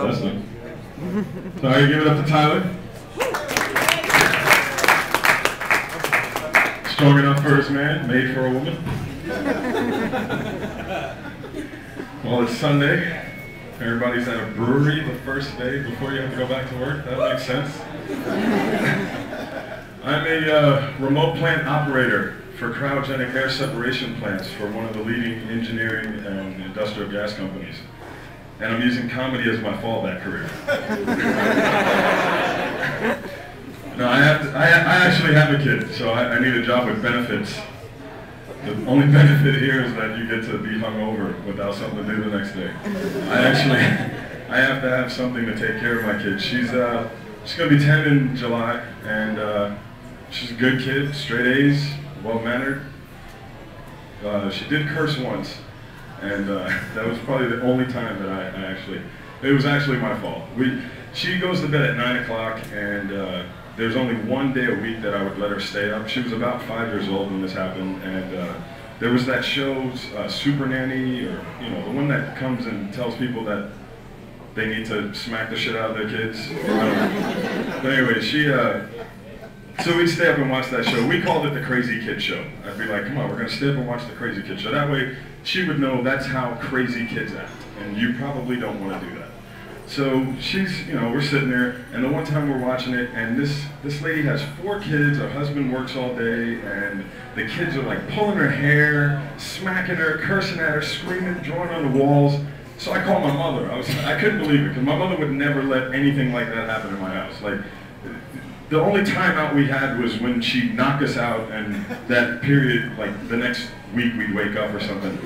Leslie. So I give it up to Tyler. Strong enough for his man, made for a woman. Well, it's Sunday. Everybody's at a brewery the first day before you have to go back to work. That makes sense. I'm a remote plant operator for cryogenic air separation plants for one of the leading engineering and industrial gas companies. And I'm using comedy as my fallback career. No, I actually have a kid, so I need a job with benefits. The only benefit here is that you get to be hungover without something to do the next day. I have to have something to take care of my kid. She's going to be 10 in July, and she's a good kid, straight A's, well-mannered. She did curse once, and that was probably the only time that it was actually my fault. She goes to bed at 9 o'clock, and there's only one day a week that I would let her stay up. She was about 5 years old when this happened, and there was that show, Super Nanny, or the one that comes and tells people that they need to smack the shit out of their kids. But anyway, so we'd stay up and watch that show. We called it the Crazy Kid Show. I'd be like, come on, we're gonna stay up and watch the Crazy Kid Show. That way, she would know that's how crazy kids act, and you probably don't want to do that. So we're sitting there, and the one time we're watching it, and this lady has 4 kids, her husband works all day, and the kids are like pulling her hair, smacking her, cursing at her, screaming, drawing on the walls. So I called my mother. I couldn't believe it, because my mother would never let anything like that happen in my house. Like, the only time out we had was when she'd knock us out, and that period, like the next week we'd wake up or something.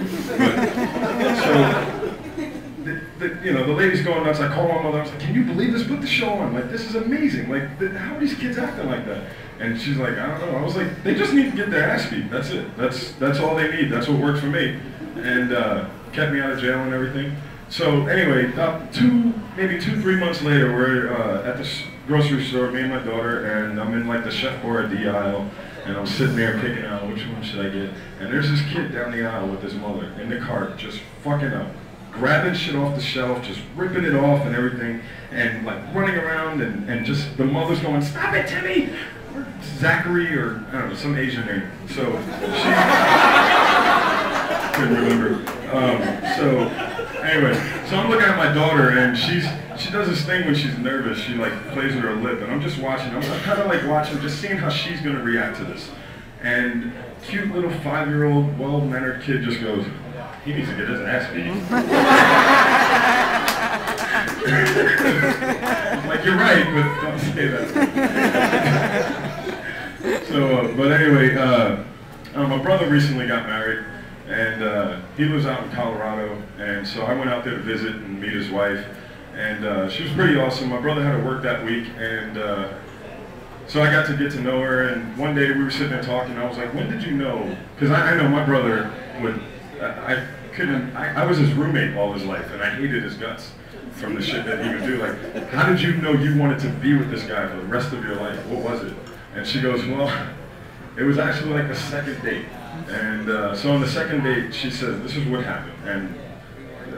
The lady's going nuts. I called my mother. I was like, "Can you believe this? Put the show on. Like, this is amazing. Like, how are these kids acting like that?" And she's like, "I don't know." I was like, "They just need to get their ass beat. That's it. That's all they need. That's what worked for me." And kept me out of jail and everything. So anyway, maybe 2-3 months later, we're at the grocery store, me and my daughter, and I'm in like the Chef Boyardee aisle, and I'm sitting there picking out which one should I get. And there's this kid down the aisle with his mother in the cart, just fucking up, grabbing shit off the shelf, just ripping it off and everything, and like running around, and just the mother's going, "Stop it, Timmy!" Or Zachary, or I don't know, some Asian name. So she couldn't remember. Anyway, so I'm looking at my daughter, and she does this thing when she's nervous. She like plays with her lip, and I'm just watching. I'm kind of like watching, just seeing how she's gonna react to this. And cute little 5-year-old, well-mannered kid just goes, "He needs to get his ass beat." I'm like, "You're right, but don't say that." So, but anyway, my brother recently got married. And he lives out in Colorado, and so I went out there to visit and meet his wife, and she was pretty awesome. My brother had to work that week, and so I got to get to know her, and one day we were sitting there talking, and I was like, "When did you know?" Because I know my brother I was his roommate all his life, and I hated his guts from the shit that he would do. Like, how did you know you wanted to be with this guy for the rest of your life? What was it? And she goes, "Well, it was actually like the second date." And so on the second date, she says, "This is what happened," and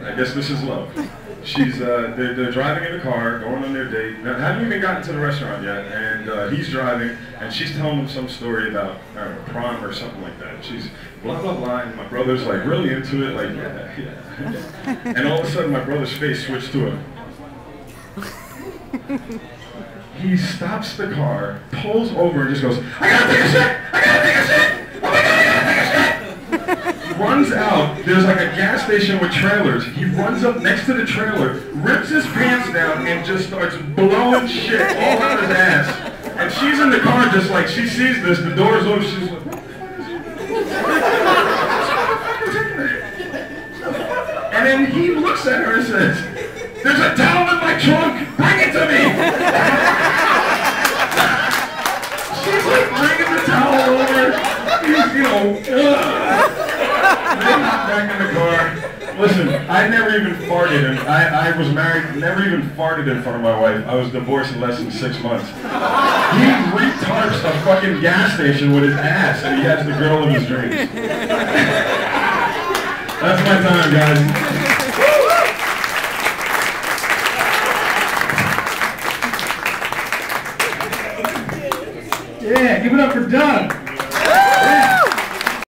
I guess this is love. They're driving in a car, going on their date. Now, haven't even gotten to the restaurant yet, and he's driving, and she's telling him some story about, I don't know, prom or something like that. She's blah, blah, blah, and my brother's like really into it, like, yeah. And all of a sudden, my brother's face switched to a... He stops the car, pulls over, and just goes, "I gotta take a shit! I gotta take a shit! Oh my God, I gotta take a shit!" Runs out, there's like a gas station with trailers. He runs up next to the trailer, rips his pants down, and just starts blowing shit all out his ass. And she's in the car just like, she sees this, the door's open, she's like, "What the fuck is it?" And then he looks at her and says, "There's a towel in my trunk, bring it to me!" She's like bringing the towel over. He's, back in the car. Listen, I never even farted, and I was married, never even farted in front of my wife. I was divorced in less than 6 months. He retarps a fucking gas station with his ass, and he has the girl of his dreams. That's my time, guys. Yeah, give it up for Doug.